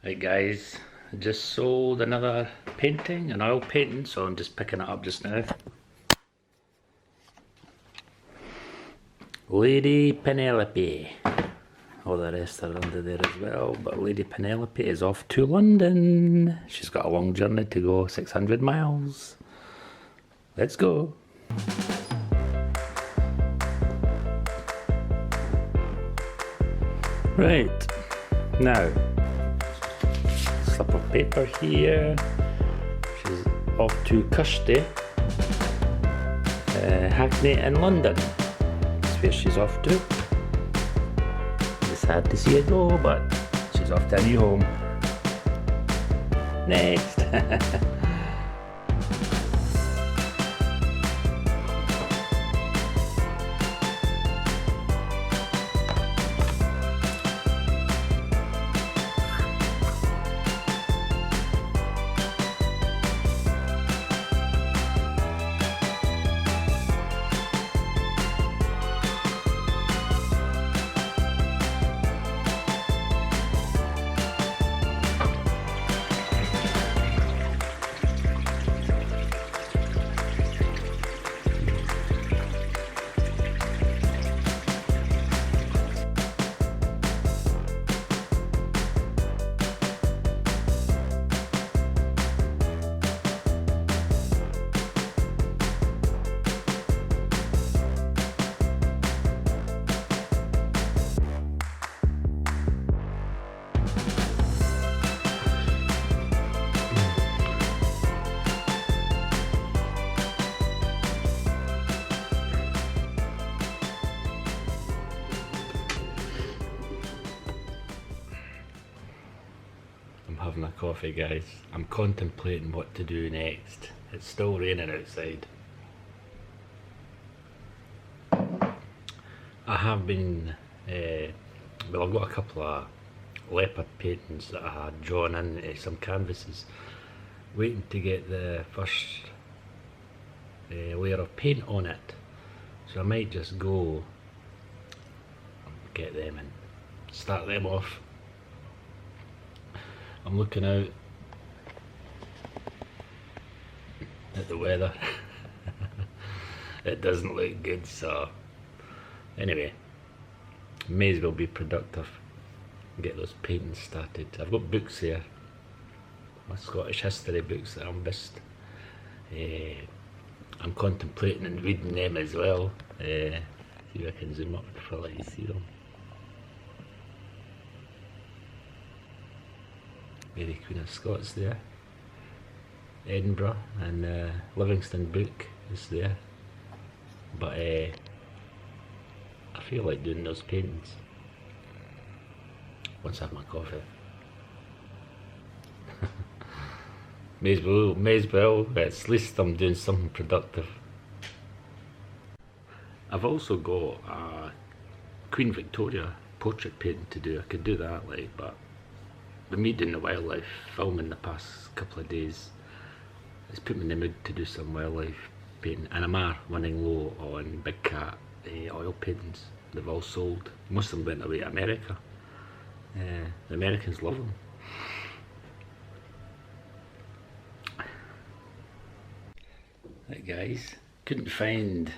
Right guys, I just sold another painting, an oil painting, so I'm just picking it up just now. Lady Penelope. All the rest are under there as well, but Lady Penelope is off to London. She's got a long journey to go, 600 miles. Let's go. Right, now, slip of paper here. She's off to Kirsty, Hackney in London. That's where she's off to. It's sad to see her go, but she's off to a new home. Next. I'm having a coffee, guys. I'm contemplating what to do next. It's still raining outside. I have been, well, I've got a couple of leopard paintings that I had drawn into some canvases, waiting to get the first layer of paint on it. So I might just go get them and start them off. I'm looking out at the weather. It doesn't look good, so anyway, may as well be productive and get those paintings started. I've got books here, my Scottish history books that I missed. I'm contemplating and reading them as well. See if I can zoom up for let you see them. Mary Queen of Scots there, Edinburgh, and Livingston book is there, but I feel like doing those paintings once I have my coffee. may as well, at least I'm doing something productive. I've also got a Queen Victoria portrait painting to do. I could do that, like, but with me doing the wildlife filming the past couple of days, it's put me in the mood to do some wildlife painting, and I'm running low on big cat oil paintings. They've all sold. Most of them went away to America. The Americans love them. Right guys, couldn't find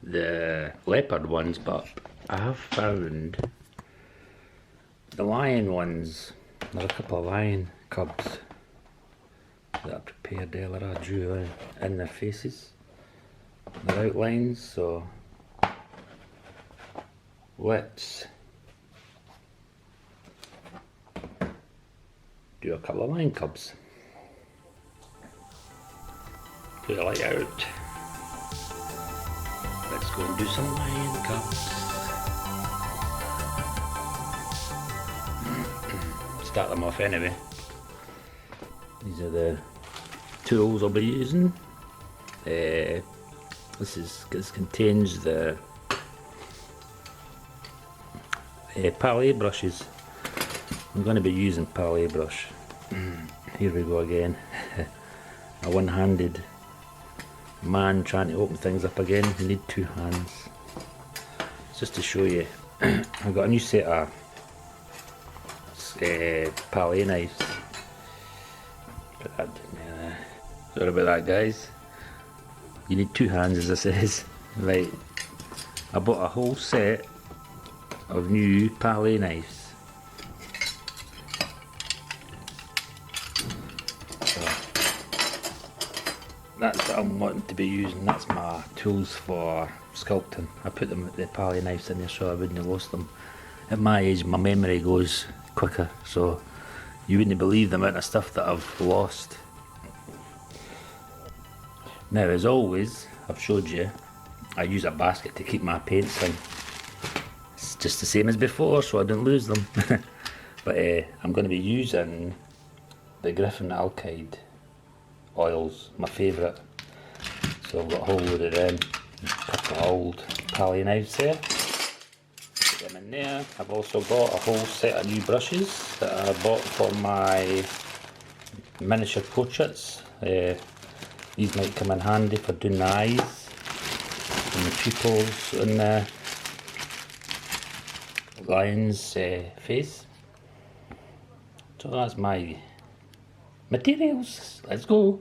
the leopard ones, but I have found the lion ones. There are a couple of lion cubs that I prepared earlier. I drew in their faces, their outlines, so let's do a couple of lion cubs. Put the light out. Let's go and do some lion cubs. Start them off anyway. These are the tools I'll be using. This contains the palette brushes. I'm going to be using palette brush. Here we go again. A one-handed man trying to open things up again. You need two hands. Just to show you, I've got a new set of palette knives. Put that in there. Sorry about that, guys. You need 2 hands, as it says. Right, I bought a whole set of new palette knives. So, that's what I'm wanting to be using. That's my tools for sculpting. I put the palette knives in there so I wouldn't have lost them. At my age, my memory goes quicker, so you wouldn't believe the amount of stuff that I've lost. Now, as always, I've showed you, I use a basket to keep my paints in. It's just the same as before, so I don't lose them. But I'm going to be using the Griffin Alkyd oils, my favourite. So I've got a whole load of them, a couple of old palette knives there. Put them in there. I've also got a whole set of new brushes that I bought for my miniature portraits. These might come in handy for doing the eyes and the pupils and the lion's face. So that's my materials. Let's go.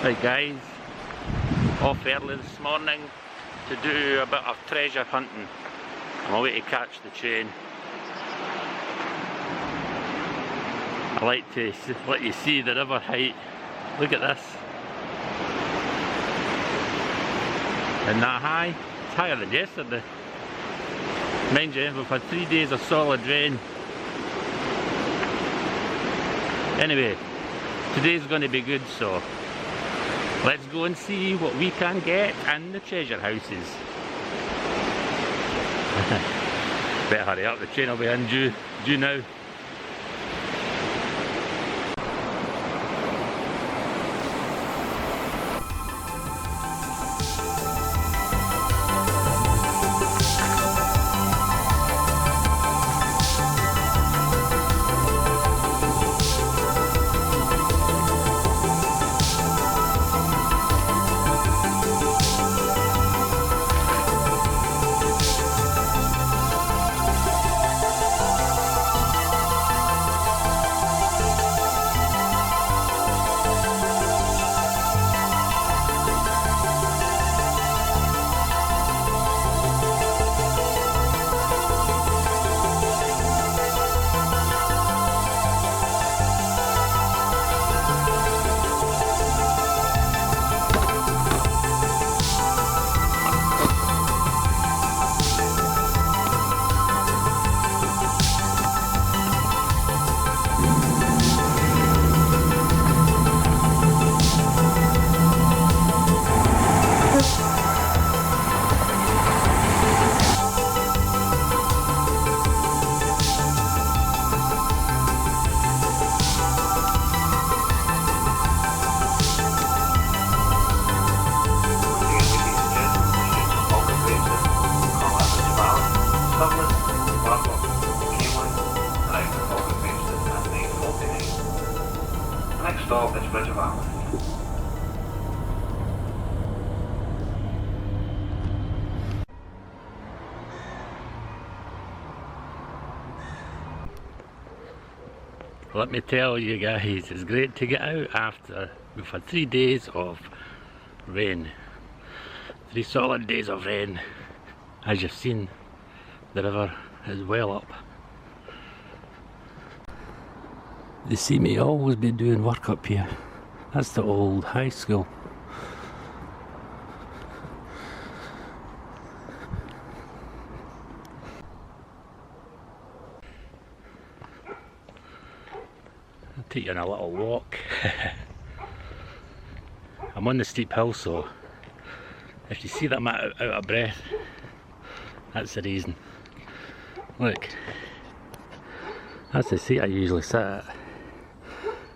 Right guys, off early this morning to do a bit of treasure hunting. I'm away to catch the train. I like to let you see the river height. Look at this. Isn't that high? It's higher than yesterday. Mind you, we've had 3 days of solid rain. Anyway, today's going to be good, so let's go and see what we can get in the treasure houses. Better hurry up, the train will be in due now. Bravo, Q1, time to Falcon Maidstone at 9:48. Next stop is Bridge of Allen. Let me tell you guys, it's great to get out after we've had 3 days of rain. 3 solid days of rain. As you've seen, the river is well up. They see me always be doing work up here. That's the old high school. I'll take you on a little walk. I'm on the steep hill, so if you see that I'm out of breath, that's the reason. Look, that's the seat I usually sit at,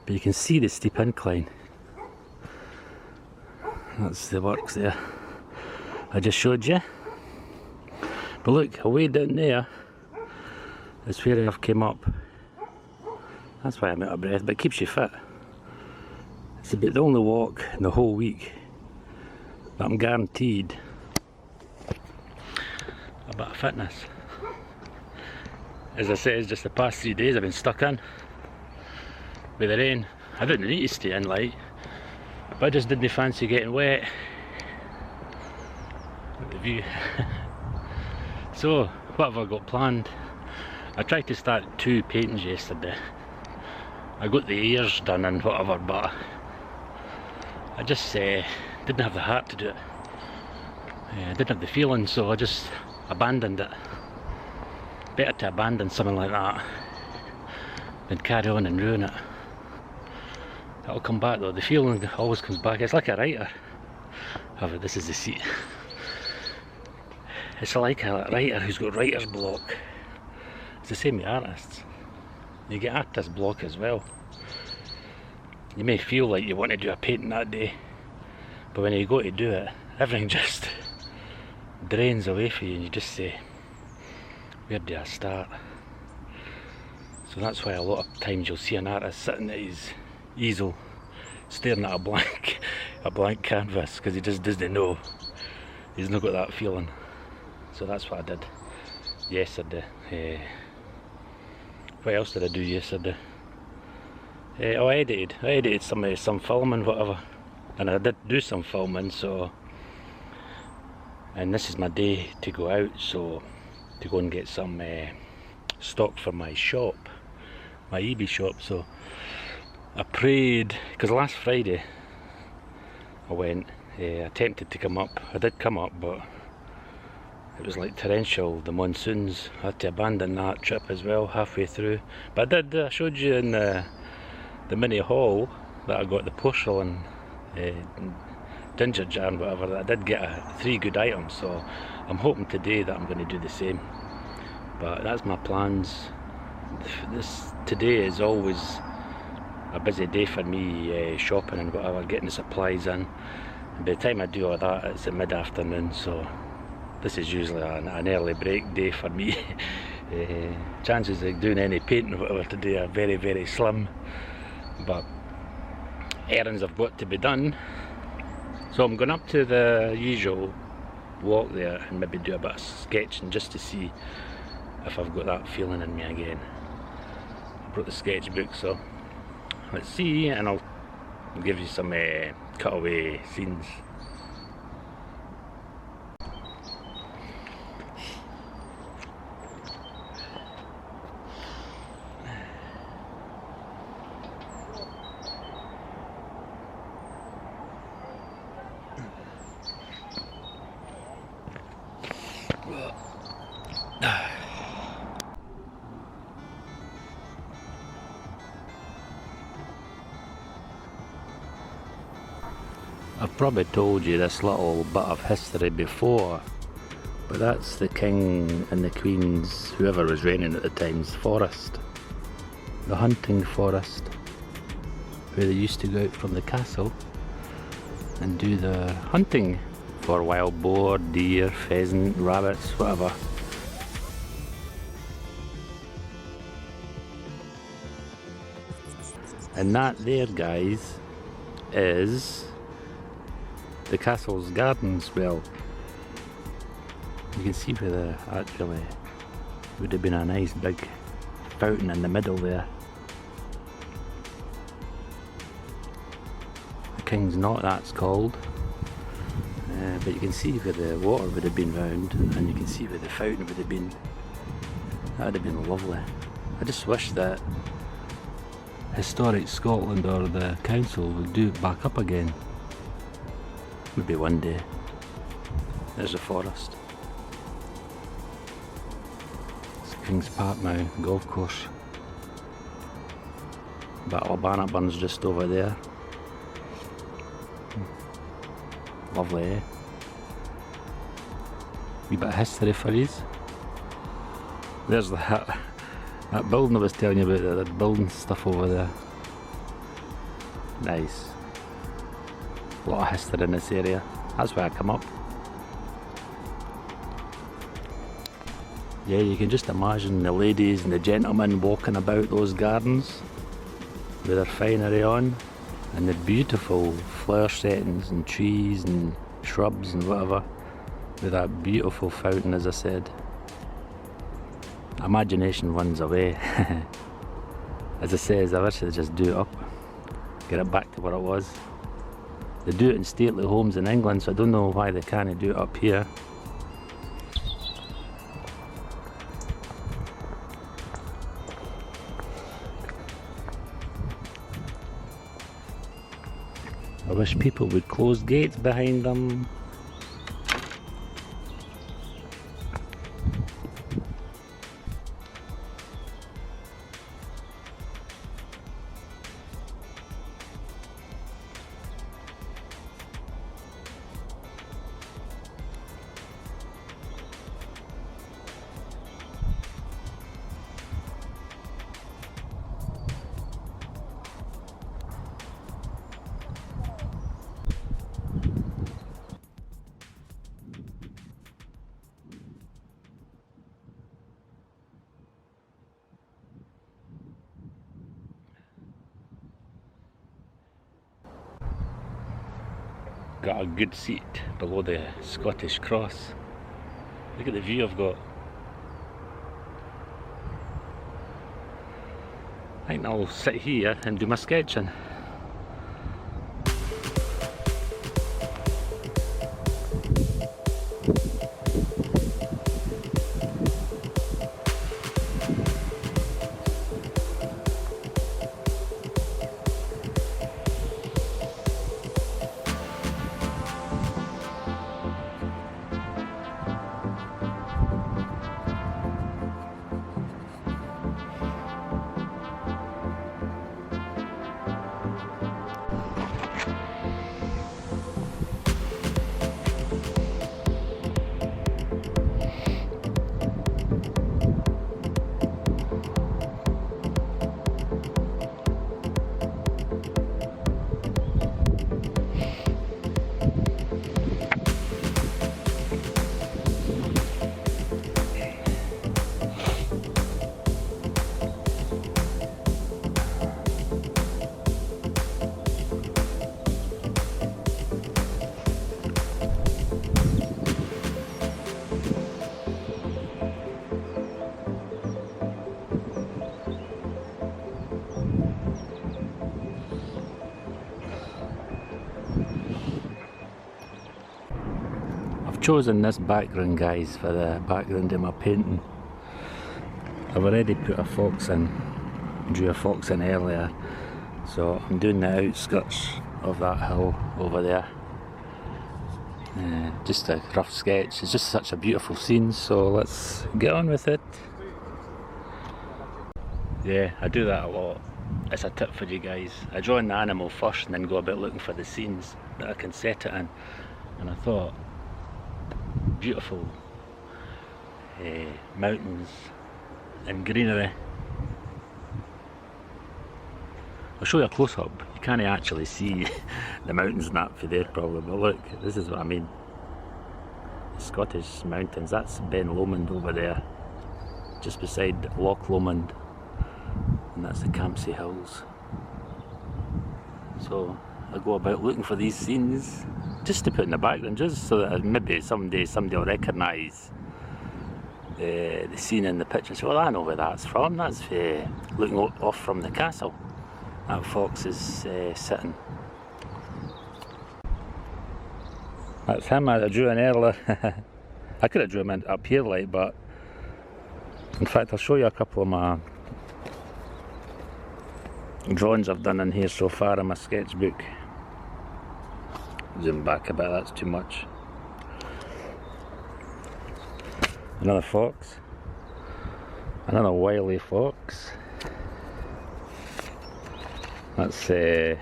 but you can see the steep incline. That's the works there I just showed you. But look, away down there is where I've came up. That's why I'm out of breath, but it keeps you fit. It's about the only walk in the whole week that I'm guaranteed a bit of fitness. As I said, it's just the past 3 days I've been stuck in with the rain. I didn't need to stay in light, but I just didn't fancy getting wet. Look at the view. So, what have I got planned? I tried to start 2 paintings yesterday. I got the ears done and whatever, but I just didn't have the heart to do it. I didn't have the feeling, so I just abandoned it. Better to abandon something like that than carry on and ruin it. It'll come back though, the feeling always comes back. It's like a writer. However, this is the seat. It's like a writer who's got writer's block. It's the same with artists. You get artist block as well. You may feel like you want to do a painting that day, but when you go to do it, everything just drains away from you and you just say, where do I start? So that's why a lot of times you'll see an artist sitting at his easel staring at a blank canvas, because he just doesn't know. He's not got that feeling. So that's what I did yesterday. What else did I do yesterday? I edited some filming, whatever, and I did do some filming. So, and this is my day to go out, so to go and get some stock for my shop, my eBay shop. So I prayed, because last Friday I went, attempted to come up. I did come up, but it was like torrential, the monsoons. I had to abandon that trip as well halfway through. But I showed you in the mini haul that I got the porcelain ginger jar and whatever, that I did get 3 good items. So I'm hoping today that I'm going to do the same. But that's my plans. Today is always a busy day for me, shopping and whatever, getting the supplies in. And by the time I do all that, it's at mid-afternoon, so this is usually an early break day for me. Chances of doing any painting or whatever today are very, very slim, but errands have got to be done. So I'm going up to the usual walk there and maybe do a bit of sketching just to see if I've got that feeling in me again. I brought the sketchbook, so let's see, and I'll give you some cutaway scenes. I've probably told you this little bit of history before, but that's the King and the Queen's, whoever was reigning at the time's forest, the hunting forest, where they used to go out from the castle and do the hunting for wild boar, deer, pheasant, rabbits, whatever. And that there, guys, is the castle's gardens. Well, you can see where there actually would have been a nice big fountain in the middle there. The King's Knot, that's called. But you can see where the water would have been round, and you can see where the fountain would have been. That would have been lovely. I just wish that Historic Scotland or the council would do it back up again. Maybe one day. There's the forest. It's King's Park now, golf course. Battle of Bannockburn's just over there. Lovely, eh? Wee bit of history for yous. There's that building I was telling you about, that building stuff over there. Nice. A lot of history in this area. That's where I come up. Yeah, you can just imagine the ladies and the gentlemen walking about those gardens with their finery on, and the beautiful flower settings and trees and shrubs and whatever, with that beautiful fountain, as I said. Imagination runs away. As I say, I wish they'd just do it up, get it back to what it was. They do it in stately homes in England, so I don't know why they can't do it up here. I wish people would close gates behind them. Got a good seat below the Scottish Cross. Look at the view I've got. I think I'll sit here and do my sketching. Chosen this background, guys, for the background of my painting. I've already put a fox in, drew a fox in earlier, so I'm doing the outskirts of that hill over there. Just a rough sketch. It's just such a beautiful scene, so let's get on with it. Yeah, I do that a lot. It's a tip for you guys. I draw in the animal first and then go a bit looking for the scenes that I can set it in. And I thought, beautiful mountains and greenery. I'll show you a close-up. You can't actually see the mountains and that for there probably, but look, this is what I mean. The Scottish mountains, that's Ben Lomond over there, just beside Loch Lomond, and that's the Campsie Hills. So I go about looking for these scenes just to put in the background, just so that maybe someday somebody will recognise the scene in the picture. So, well, I know where that's from. That's looking off from the castle. That fox is sitting. That's him I drew in earlier. I could have drew him up here, like, but in fact, I'll show you a couple of my drawings I've done in here so far in my sketchbook. Zoom back a bit, that's too much. Another fox. Another wily fox. That's a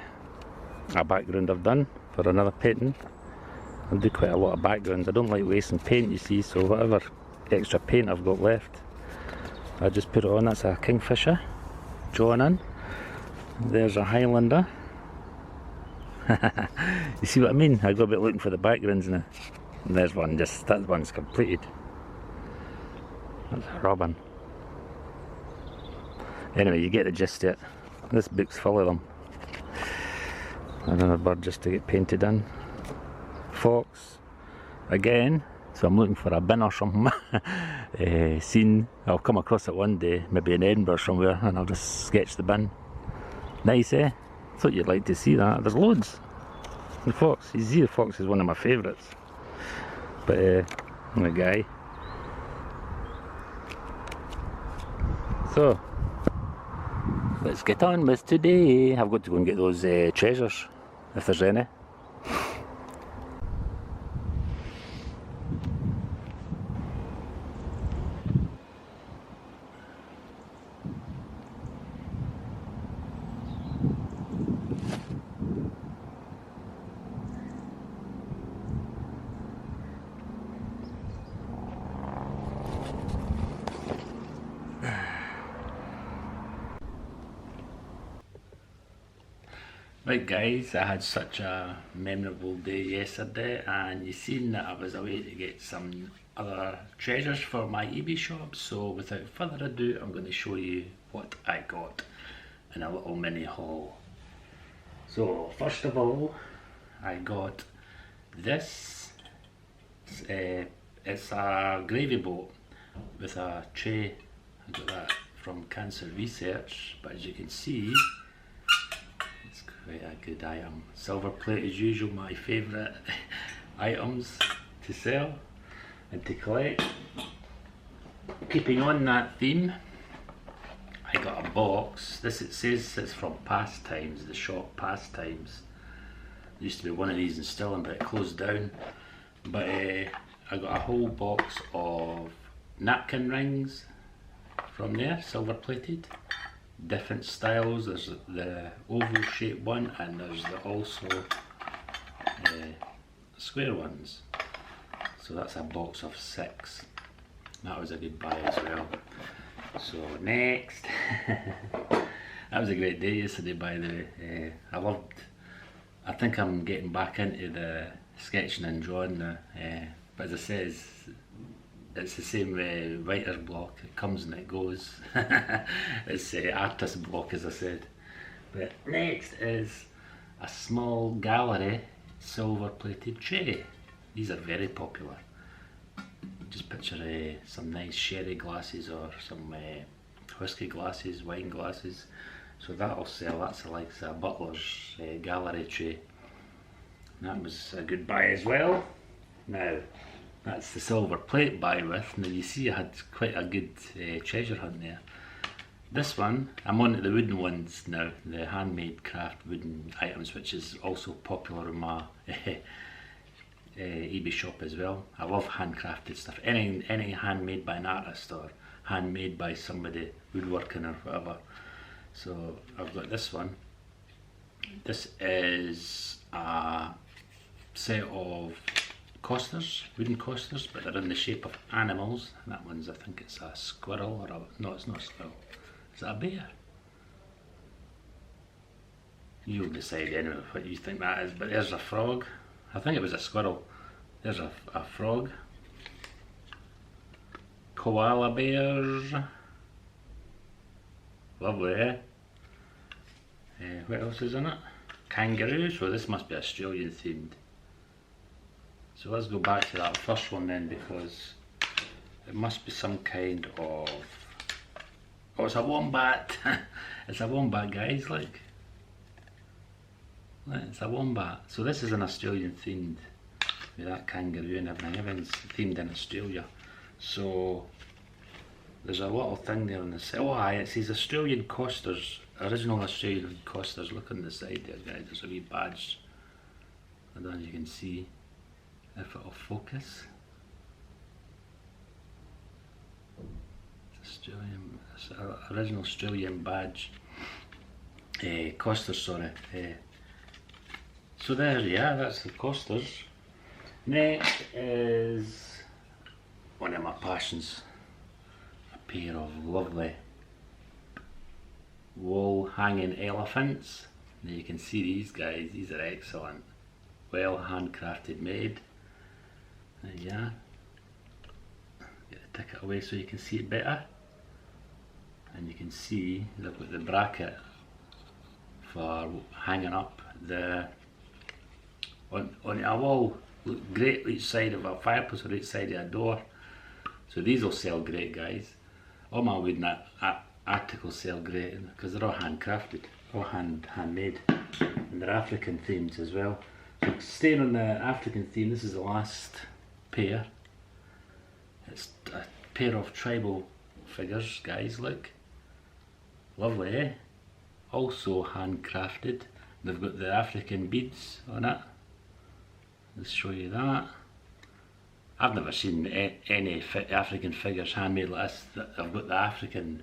background I've done for another painting. I do quite a lot of backgrounds. I don't like wasting paint, you see, so whatever extra paint I've got left, I just put it on. That's a kingfisher drawn in. There's a Highlander. You see what I mean? I go a bit looking for the backgrounds now. And there's one, that one's completed. That's a robin. Anyway, you get the gist of it. This book's full of them. Another bird just to get painted in. Fox again, so I'm looking for a bin or something. Scene, I'll come across it one day, maybe in Edinburgh somewhere, and I'll just sketch the bin. Nice, eh? Thought you'd like to see that. There's loads. The fox, you see, the fox is one of my favourites. But the guy. So let's get on with today. I've got to go and get those treasures, if there's any. Right guys, I had such a memorable day yesterday, and you seen that I was away to get some other treasures for my eBay shop, so without further ado I'm going to show you what I got in a little mini haul. So first of all, I got this. It's a gravy boat with a tray. I got that from Cancer Research, but as you can see, quite a good item. Silver plate as usual, my favourite items to sell and to collect. Keeping on that theme, I got a box. This, it says it's from Pastimes, the shop Pastimes. There used to be one of these in Stirling, but it closed down. But I got a whole box of napkin rings from there, silver plated. Different styles. There's the oval shaped one, and there's also square ones. So that's a box of 6. That was a good buy as well. So next, that was a great day yesterday, by the way. I think I'm getting back into the sketching and drawing now. But as I says, it's the same writer's block. It comes and it goes. It's artist block, as I said. But next is a small gallery silver plated tray. These are very popular. Just picture some nice sherry glasses or some whiskey glasses, wine glasses. So that'll sell. That's like a butler's gallery tray. And that was a good buy as well. Now, that's the silver plate buy with. Now you see I had quite a good treasure hunt there. This one, I'm on to the wooden ones now, the handmade craft wooden items, which is also popular in my eBay shop as well. I love handcrafted stuff, any handmade by an artist or handmade by somebody woodworking or whatever. So I've got this one. This is a set of coasters, wooden coasters, but they're in the shape of animals. And that one's, I think it's a squirrel, or no, it's not a squirrel. Is that a bear? You'll decide anyway what you think that is, but there's a frog. I think it was a squirrel. There's a frog. Koala bears. Lovely, eh? What else is in it? kangaroo, so this must be Australian themed. So let's go back to that first one then, because it must be some kind of... Oh, it's a wombat! It's a wombat, guys, look. Look, it's a wombat. So this is an Australian themed, with that kangaroo and everything. Everything's themed in Australia. So there's a little thing there on the side. Oh aye, it says Australian Costers, original Australian Costers. Look on the side there, guys, there's a wee badge. I don't know if you can see, if it'll focus. Australian, it's an original Australian badge. Costers, sorry. So there you are, that's the Costers. Next is one of my passions. A pair of lovely wall hanging elephants. Now you can see these guys, these are excellent. Well handcrafted made. There you are. Get the ticket away so you can see it better. And you can see they've got the bracket for hanging up the on a wall. Look great each side of a fireplace or each side of a door. So these will sell great, guys. All my wooden articles sell great because they're all handcrafted, all handmade, and they're African themed as well. So staying on the African theme, this is the last pair. It's a pair of tribal figures, guys, look. Lovely, eh? Also handcrafted. They've got the African beads on it. Let's show you that. I've never seen any African figures handmade like this. I've got the African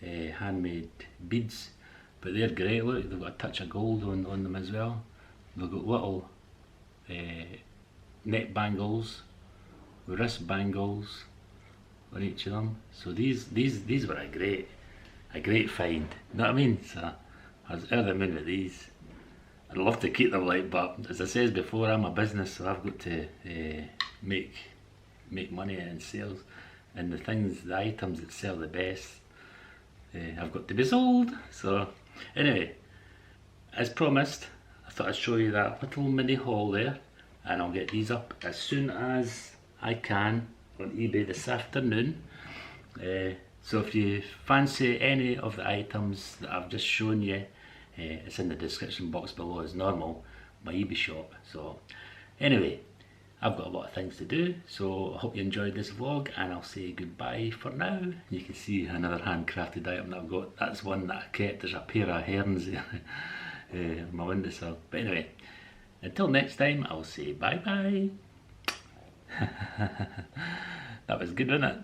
handmade beads, but they're great. Look, they've got a touch of gold on them as well. They've got little neck bangles, wrist bangles on each of them. So these were a great find. You know what I mean? So I was over the moon with these. I'd love to keep them, like, but as I said before, I'm a business, so I've got to make money in sales, and the items that sell the best, I've got to be sold. So anyway, as promised, I thought I'd show you that little mini haul there, and I'll get these up as soon as I can on eBay this afternoon. So if you fancy any of the items that I've just shown you, it's in the description box below as normal, my eBay shop. So anyway, I've got a lot of things to do, so I hope you enjoyed this vlog, and I'll say goodbye for now. You can see another handcrafted item that I've got. That's one that I kept. There's a pair of herons there on my windowsill. But anyway, until next time, I'll say bye bye. That was good, wasn't it?